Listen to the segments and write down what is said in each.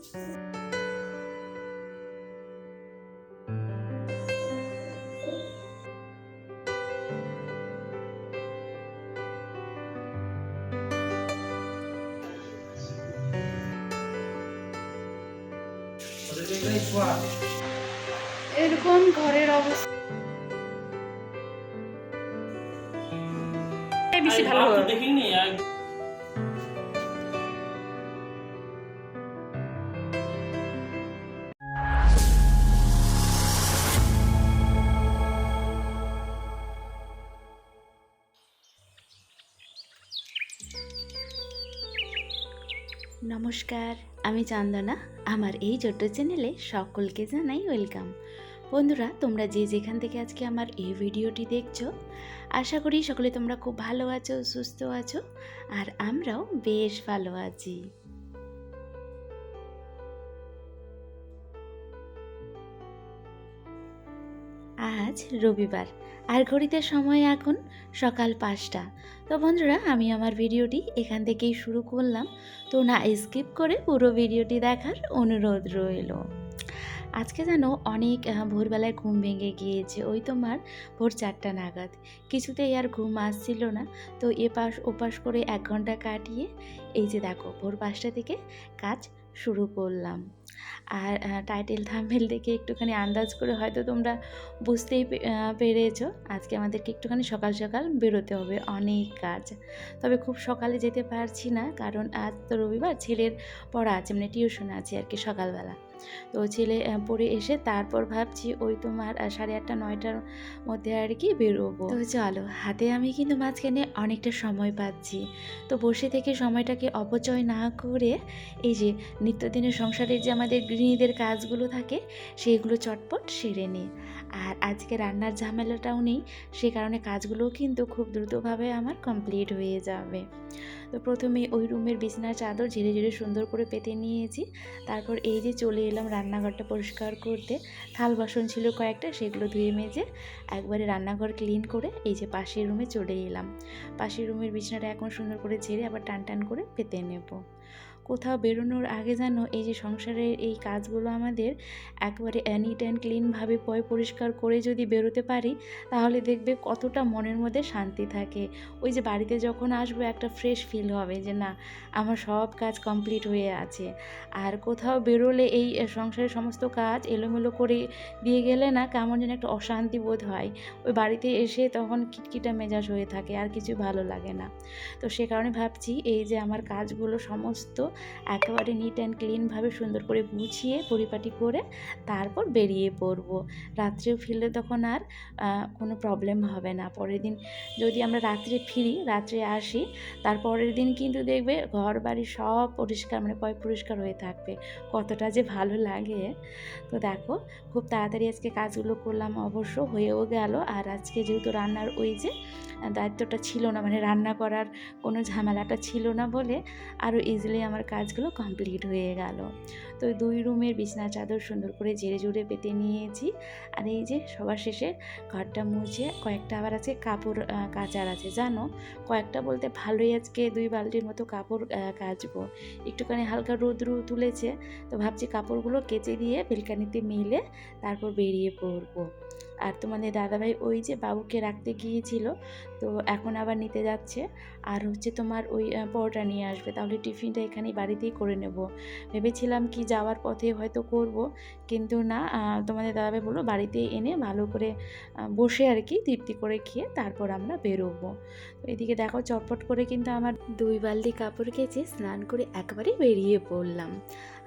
এরকম ঘরের অবস্থা বেশি ভালো দেখিনি। নমস্কার, আমি চন্দনা। আমার এই ছোট্ট চ্যানেলে সকলকে জানাই ওয়েলকাম। বন্ধুরা, তোমরা যে যেখান থেকে আজকে আমার এই ভিডিওটি দেখছো, আশা করি সকলে তোমরা খুব ভালো আছো, সুস্থ আছো, আর আমরাও বেশ ভালো আছি। আজ রবিবার, আর ঘড়িতে সময় এখন সকাল 5টা। তো বন্ধুরা, আমি আমার ভিডিওটি এখান থেকেই শুরু করলাম। তো না স্কিপ করে পুরো ভিডিওটি দেখার অনুরোধ রইল। আজকে যেন অনেক ভোরবেলায় ঘুম ভেঙে গিয়েছে, ওই তোমার ভোর 4টা নাগাদ। কিছুতেই আর ঘুম আসছিল না। তো এপাশ ওপাশ করে 1 ঘন্টা কাটিয়ে এই যে দেখো ভোর 5টা থেকে কাজ শুরু করলাম। আর টাইটেল থাম্বনেল দেখে একটুখানি আন্দাজ করে হয়তো তোমরা বুঝতেই পেরেছো আজকে আমাদেরকে একটুখানি সকাল সকাল বেরোতে হবে, অনেক কাজ। তবে খুব সকালে যেতে পারছি না, কারণ আজ তো রবিবার, ছেলের পড়া আছে, মানে টিউশন আছে আর কি সকালবেলা। তো ছেলে পড়ে এসে তারপর ভাবছি ওই তোমার 8:30 9টার মধ্যে আর কি বেরোবো। তো চলো, হাতে আমি কিন্তু মাঝখানে অনেকটা সময় পাচ্ছি। তো বসে থেকে সময়টাকে অপচয় না করে এই যে নিত্যদিনের সংসারের যে আমাদের গৃহিণীদের কাজগুলো থাকে সেইগুলো চটপট সেরে নিই। আর আজকে রান্নার ঝামেলাটাও নেই, সে কারণে কাজগুলোও কিন্তু খুব দ্রুতভাবে আমার কমপ্লিট হয়ে যাবে। তো প্রথমে ওই রুমের বিছানার চাদর ঝেড়ে ঝেড়ে সুন্দর করে পেতে নিয়েছি। তারপর এই যে চলে এলাম রান্নাঘরটা পরিষ্কার করতে। থাল বাসন ছিল কয়েকটা, সেগুলো ধুয়ে মেজে একবারে রান্নাঘর ক্লিন করে এই যে পাশের রুমে চলে এলাম। পাশের রুমের বিছানাটা এখন সুন্দর করে ঝেড়ে আবার টান টান করে পেতে নেব। কোথাও বেরোনোর আগে যেন এই যে সংসারের এই কাজগুলো আমাদের একবারে নিট অ্যান্ড ক্লিনভাবে পরিষ্কার করে যদি বেরোতে পারি, তাহলে দেখবে কতটা মনের মধ্যে শান্তি থাকে। ওই যে বাড়িতে যখন আসবো একটা ফ্রেশ ফিল হবে যে না, আমার সব কাজ কমপ্লিট হয়ে আছে। আর কোথাও বেরোলে এই সংসারের সমস্ত কাজ এলোমেলো করে দিয়ে গেলে না কেমন যেন একটা অশান্তি বোধ হয়। ওই বাড়িতে এসে তখন খিটখিটা মেজাজ হয়ে থাকে, আর কিছু ভালো লাগে না। তো সে কারণে ভাবছি এই যে আমার কাজগুলো সমস্ত একেবারে নিট অ্যান্ড ক্লিনভাবে সুন্দর করে গুছিয়ে পরিপাটি করে তারপর বেরিয়ে পড়বো। রাত্রেও ফিরলে তখন আর কোনো প্রবলেম হবে না। পরের দিন যদি আমরা রাত্রে ফিরি, রাত্রে আসি, তারপরের দিন কিন্তু দেখবে ঘর বাড়ি সব পরিষ্কার, মানে পরিষ্কার হয়ে থাকবে। কতটা যে ভালো লাগে। তো দেখো, খুব তাড়াতাড়ি আজকে কাজগুলো করলাম, অবশ্য হয়েও গেল। আর আজকে যেহেতু রান্নার ওই যে দায়িত্বটা ছিল না, মানে রান্না করার কোনো ঝামেলাটা ছিল না বলে আরও ইজিলি আমার কাজগুলো কমপ্লিট হয়ে গেল। তো 2 রুমের বিছানা চাদর সুন্দর করে ঝেড়ে ঝুড়ে পেতে নিয়েছি। আর এই যে সবার শেষে ঘরটা মুছে কয়েকটা আবার আছে কাপড় কাচার আছে, জানো, কয়েকটা বলতে ভালোই আজকে 2 বালতির মতো কাপড় কাচবো। একটুখানি হালকা রোদ্রু তুলেছে, তো ভাবছি কাপড়গুলো কেচে দিয়ে বেলকানিতে মেলে তারপর বেরিয়ে পড়বো। আর তোমাদের দাদাভাই ওই যে বাবুকে রাখতে গিয়েছিল, তো এখন আবার নিতে যাচ্ছে। আর হচ্ছে তোমার ওই পরোটা নিয়ে আসবে, তাহলে টিফিনটা এখানেই বাড়িতেই করে নেব। ভেবেছিলাম কি যাওয়ার পথে হয়তো করব, কিন্তু না, তোমাদের দাদাভাই বললো বাড়িতেই এনে ভালো করে বসে আর কি তৃপ্তি করে খেয়ে তারপর আমরা বেরোবো। তো এদিকে দেখো চটপট করে কিন্তু আমার 2 বালতি কাপড় কেচে স্নান করে একবারে বেরিয়ে পড়লাম।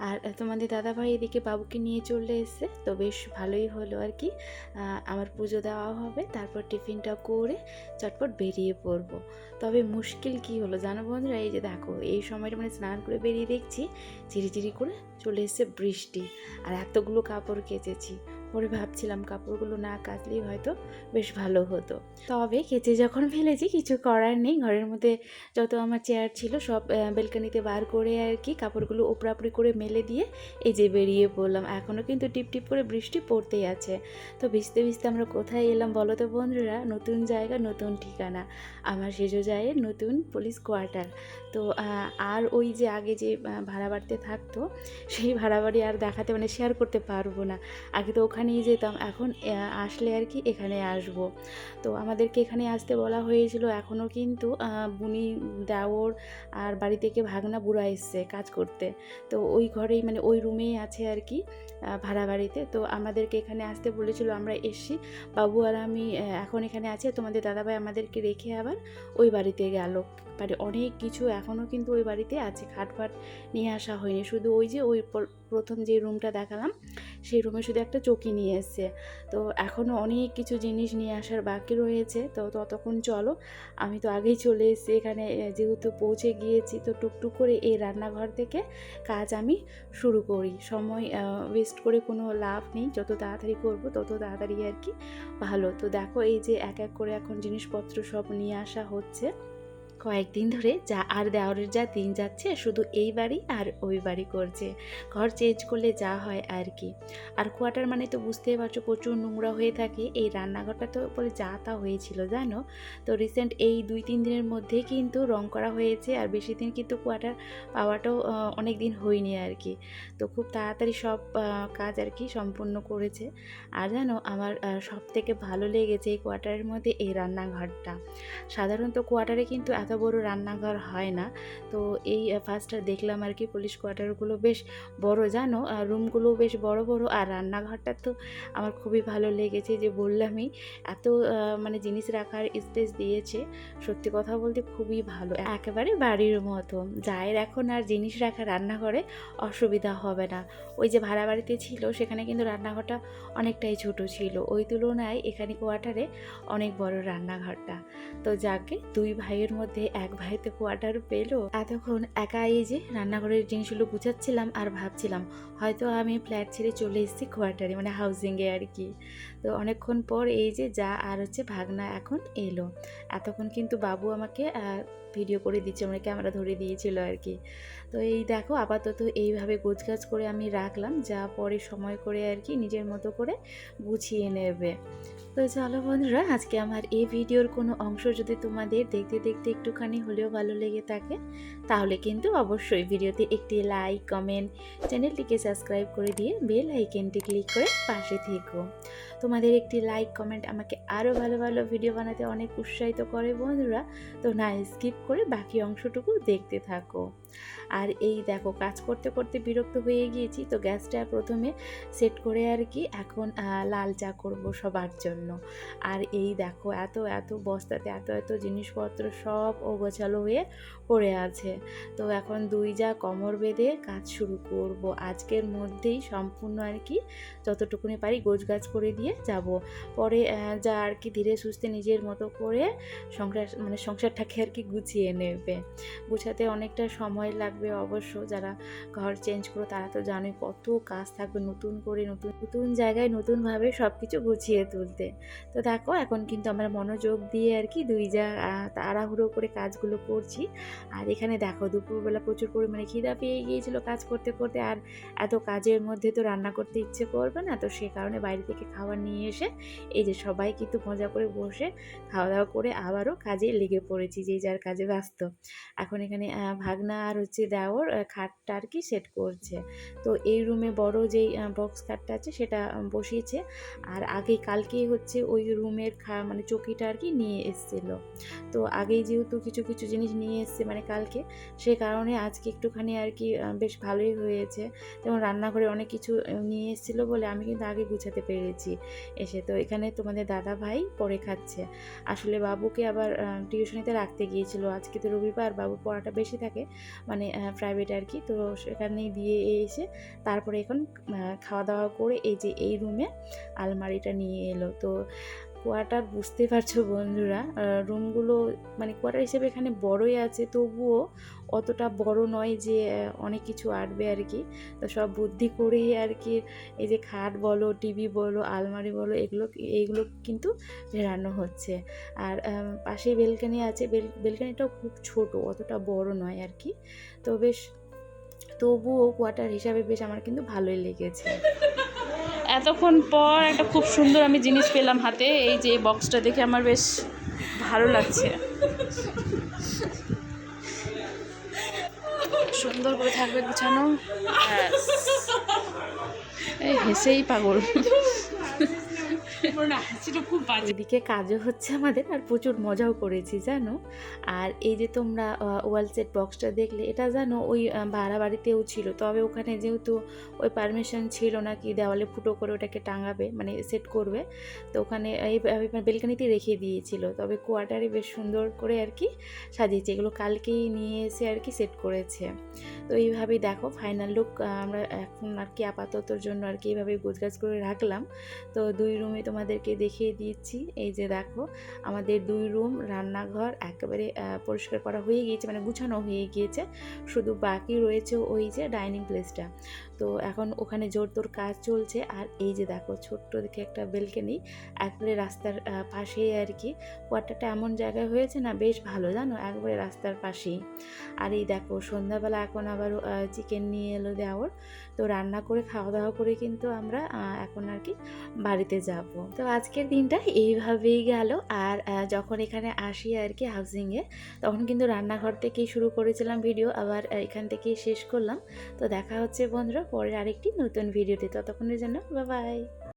আর তোমাদের দাদাভাই এদিকে বাবুকে নিয়ে চলে এসছে, তো বেশ ভালোই হলো আর কি। আমার পুজো দেওয়া হবে, তারপর টিফিনটা করে চটপট বেরিয়ে পড়বো। তবে মুশকিল কি হলো জানো বন্ধুরা, এই যে দেখো এই সময়টা মানে স্নান করে বেরিয়ে দেখছি ঝিরিঝিরি করে চলে এসছে বৃষ্টি। আর এতগুলো কাপড় কেচেছি, পরে ভাবছিলাম কাপড়গুলো না কাচলেই হয়তো বেশ ভালো হতো। তবে কেচে যখন ফেলেছি কিছু করার নেই। ঘরের মধ্যে যত আমার চেয়ার ছিল সব বেলকনিতে বার করে আর কি কাপড়গুলো উপড়াপড়ি করে মেলে দিয়ে এই যে বেরিয়ে পড়লাম। এখনও কিন্তু টিপ টিপ করে বৃষ্টি পড়তেই আছে। তো ভিজতে ভিজতে আমরা কোথায় এলাম বলো তো বন্ধুরা? নতুন জায়গা, নতুন ঠিকানা। আমার সেজো জায়ের নতুন পুলিশ কোয়ার্টার। তো আর ওই যে আগে যে ভাড়া বাড়িতে থাকতো সেই ভাড়া বাড়ি আর দেখাতে মানে শেয়ার করতে পারবো না। আগে তো ওখানেই যেতাম, এখন আসলে আর কি এখানে আসব। তো আমাদেরকে এখানে আসতে বলা হয়েছিল। এখনও কিন্তু বুনি, দেওর আর বাড়ি থেকে ভাগনা বুড়া এসছে কাজ করতে। তো ওই ঘরেই মানে ওই রুমেই আছে আর কি ভাড়া বাড়িতে। তো আমাদেরকে এখানে আসতে বলেছিল, আমরা এসছি। বাবু আর আমি এখন এখানে আছি। তোমাদের দাদাভাই আমাদেরকে রেখে আবার ওই বাড়িতে গেল। মানে অনেক কিছু এখনও কিন্তু ওই বাড়িতে আছে, খাটফাট নিয়ে আসা হয়নি। শুধু ওই যে ওই প্রথম যে রুমটা দেখালাম সেই রুমে শুধু একটা চৌকি নিয়ে এসছে। তো এখনও অনেক কিছু জিনিস নিয়ে আসার বাকি রয়েছে। তো ততক্ষণ চলো, আমি তো আগেই চলে এসেছি এখানে, যেহেতু পৌঁছে গিয়েছি। তো টুকটুক করে এই রান্নাঘর থেকে কাজ আমি শুরু করি। সময় ওয়েস্ট করে কোনো লাভ নেই, যত তাড়াতাড়ি করব তত তাড়াতাড়ি আর কি ভালো। তো দেখো এই যে এক এক করে এখন জিনিসপত্র সব নিয়ে আসা হচ্ছে। কয়েকদিন ধরে যা আর দেওরের যা দিন যাচ্ছে শুধু এই বাড়ি আর ওই বাড়ি করছে। ঘর চেঞ্জ করলে যা হয় আর কি। আর কোয়ার্টার মানে তো বুঝতেই পারছো প্রচুর নোংরা হয়ে থাকে। এই রান্নাঘরটা তো বলে যা তা হয়েছিল জানো। তো রিসেন্ট এই 2-3 দিনের মধ্যে কিন্তু রং করা হয়েছে। আর বেশি দিন কিন্তু কোয়ার্টার পাওয়াটাও অনেক দিন হয়নি আর কি। তো খুব তাড়াতাড়ি সব কাজ আর কি সম্পূর্ণ করেছে। আর জানো আমার সব থেকে ভালো লেগেছে এই কোয়ার্টারের মধ্যে এই রান্নাঘরটা। সাধারণত কোয়ার্টারে কিন্তু এত বড় রান্নাঘর হয় না। তো এই ফার্স্ট দেখলাম আর কি পুলিশ কোয়ার্টারগুলো বেশ বড় জানো, আর রুমগুলো বেশ বড় বড়। আর রান্নাঘরটা তো আমার খুবই ভালো লেগেছে, যে বললামই এত মানে জিনিস রাখার স্পেস দিয়েছে। সত্যি কথা বলতে খুবই ভালো, একেবারে বাড়ির মতো। জায়ের এখন আর জিনিস রাখা রান্নাঘরে অসুবিধা হবে না। ওই যে ভাড়া বাড়িতে ছিল সেখানে কিন্তু রান্নাঘরটা অনেকটাই ছোট ছিল, ওই তুলনায় এখানে কোয়ার্টারে অনেক বড় রান্নাঘরটা। তো যাকে দুই ভাইয়ের মধ্যে এক ভাই তো কোয়ার্টার পেলো। এতক্ষণ একা এই যে রান্নাঘরের জিনিসগুলো গুছাচ্ছিলাম আর ভাবছিলাম হয়তো আমি ফ্ল্যাট ছেড়ে চলে এসেছি কোয়ার্টারে, মানে হাউজিংয়ে আর কি। তো অনেকক্ষণ পর এই যে যা আর হচ্ছে ভাগনা এখন এলো। এতক্ষণ কিন্তু বাবু আমাকে ভিডিও করে দিচ্ছে, মানে ক্যামেরা ধরে দিয়েছিল আর কি। তো এই দেখো আপাতত এইভাবে গোছগাছ করে আমি রাখলাম, যা পরে সময় করে আর কি নিজের মতো করে গুছিয়ে নেবে। তো চলো বন্ধুরা, আজকে আমার এই ভিডিওর কোনো অংশ যদি তোমাদের দেখতে দেখতে একটুখানি হলেও ভালো লেগে থাকে, তাহলে কিন্তু অবশ্যই ভিডিওতে একটি লাইক, কমেন্ট, চ্যানেলটিকে সাবস্ক্রাইব করে দিয়ে বেল আইকনটি ক্লিক করে পাশে থেকো। তোমাদের একটি লাইক, কমেন্ট আমাকে আরও ভালো ভালো ভিডিও বানাতে অনেক উৎসাহিত করে বন্ধুরা। তো না স্কিপ করে বাকি অংশটুকু দেখতে থাকো। আর এই দেখো কাজ করতে করতে বিরক্ত হয়ে গিয়েছি। তো গ্যাসটা প্রথমে সেট করে আর কি এখন লাল চা করব সবার জন্য। আর এই দেখো এত এত বস্তাতে এত এত জিনিসপত্র সব গোছালো হয়ে পড়ে আছে। তো এখন দুই যা কোমর বেঁধে কাজ শুরু করব আজকের মধ্যেই সম্পূর্ণ আর কি, যতটুকুনি পারি গোছগাছ করে দিয়ে যাব। পরে যা আর কি ধীরে সুস্থে নিজের মতো করে সংসারটাকে আর কি গুছিয়ে নেবে। গুছাতে অনেকটা সময় লাগবে অবশ্য। যারা ঘর চেঞ্জ করো তারা তো জানোই কত কাজ থাকবে, নতুন করে নতুন জায়গায় নতুনভাবে সব কিছু গুছিয়ে তুলতে। তো দেখো এখন কিন্তু আমরা মনোযোগ দিয়ে আর কি দুই যা তাড়াহুড়ো করে কাজগুলো করছি। আর এখানে দেখো দুপুরবেলা প্রচুর পরিমাণে খিদা পেয়ে গিয়েছিল কাজ করতে করতে। আর এত কাজের মধ্যে তো রান্না করতে ইচ্ছে করবে না, তো সে কারণে বাইরে থেকে খাবার নিয়ে এসে এই যে সবাই কিন্তু মজা করে বসে খাওয়া দাওয়া করে আবারও কাজে লেগে পড়েছি, যে যার কাজে ব্যস্ত। এখন এখানে ভাগনা আর হচ্ছে দেওর খাটটা আর কি সেট করছে। তো এই রুমে বড় যেই বক্স খাটটা আছে সেটা বসিয়েছে। আর আগে কালকেই হচ্ছে ওই রুমের মানে চৌকিটা আর কি নিয়ে এসেছিল। তো আগেই যেহেতু কিছু কিছু জিনিস নিয়ে এসছে মানে কালকে, সে কারণে আজকে একটুখানি আর কি বেশ ভালোই হয়েছে। যেমন রান্নাঘরে অনেক কিছু নিয়ে এসেছিলো বলে আমি কিন্তু আগে গুছাতে পেরেছি এসে। তো এখানে তোমাদের দাদা ভাই পড়ে খাচ্ছে। আসলে বাবুকে আবার টিউশনিতে রাখতে গিয়েছিল, আজকে তো রবিবার, বাবুর পড়াটা বেশি থাকে মানে প্রাইভেট আর কি। তো সেখানেই দিয়ে এসে তারপরে এখন খাওয়া দাওয়া করে এই যে এই রুমে আলমারিটা নিয়ে এলো। তো কোয়ার্টার বুঝতে পারছো বন্ধুরা, রুমগুলো মানে কোয়ার্টার হিসেবে এখানে বড়ই আছে, তবুও অতটা বড় নয় যে অনেক কিছু আটবে আর কি। তো সব বুদ্ধি করেই আর কি এই যে খাট বলো, টিভি বলো, আলমারি বলো, এইগুলো কিন্তু ফেরানো হচ্ছে। আর পাশেই বেলকানি আছে, বেলকানিটাও খুব ছোট, অতটা বড় নয় আর কি। তো বেশ, তবুও কোয়ার্টার হিসাবে বেশ আমার কিন্তু ভালোই লেগেছে। এতক্ষণ পর একটা খুব সুন্দর আমি জিনিস পেলাম হাতে, এই যে বক্সটা দেখে আমার বেশ ভালো লাগছে। সুন্দর করে থাকবে গুছানো। এই হেসেই পাগল। এদিকে কাজও হচ্ছে আমাদের, আর প্রচুর মজাও করেছি জানো। আর এই যে তোমরা ওয়াল সেট বক্সটা দেখলে, এটা জানো ওই ভাড়া বাড়িতেও ছিল, তবে ওখানে যেহেতু ওই পারমিশন ছিল না কি দেওয়ালে ফুটো করে ওটাকে টাঙাবে, মানে সেট করবে, তো ওখানে এই বেলকানিতে রেখে দিয়েছিল। তবে কোয়ার্টারে বেশ সুন্দর করে আর কি সাজিয়েছে, এগুলো কালকেই নিয়ে এসে আর কি সেট করেছে। তো এইভাবেই দেখো ফাইনাল লুক আমরা এখন আর কি আপাততর জন্য আর কি এইভাবে গোছগাছ করে রাখলাম। তো 2 রুমে তোমাদেরকে দেখিয়ে দিচ্ছি। এই যে দেখো আমাদের 2 রুম, রান্নাঘর একেবারে পরিষ্কার করা হয়ে গিয়েছে, মানে গুছানো হয়ে গিয়েছে, শুধু বাকি রয়েছে ওই যে ডাইনিং প্লেসটা। তো এখন ওখানে জোরতোর কাজ চলছে। আর এই যে দেখো ছোট্ট দেখে একটা বেলকনি একবারে রাস্তার পাশেই আর কি। কোয়ার্টারটা এমন জায়গায় হয়েছে না, বেশ ভালো জানো, একবারে রাস্তার পাশেই। আর এই দেখো সন্ধ্যাবেলা এখন আবারও চিকেন নিয়ে এলো দেওর, তো রান্না করে খাওয়া দাওয়া করে কিন্তু আমরা এখন আর কি বাড়িতে যাব। তো আজকের দিনটা এইভাবেই গেল। আর যখন এখানে আসি আর কি হাউজিংয়ে, তখন কিন্তু রান্নাঘর থেকেই শুরু করেছিলাম ভিডিও, আবার এখান থেকেই শেষ করলাম। তো দেখা হচ্ছে বন্ধুরা পরের আরেকটি নতুন ভিডিওতে, ততক্ষণের জন্য বাই বাই।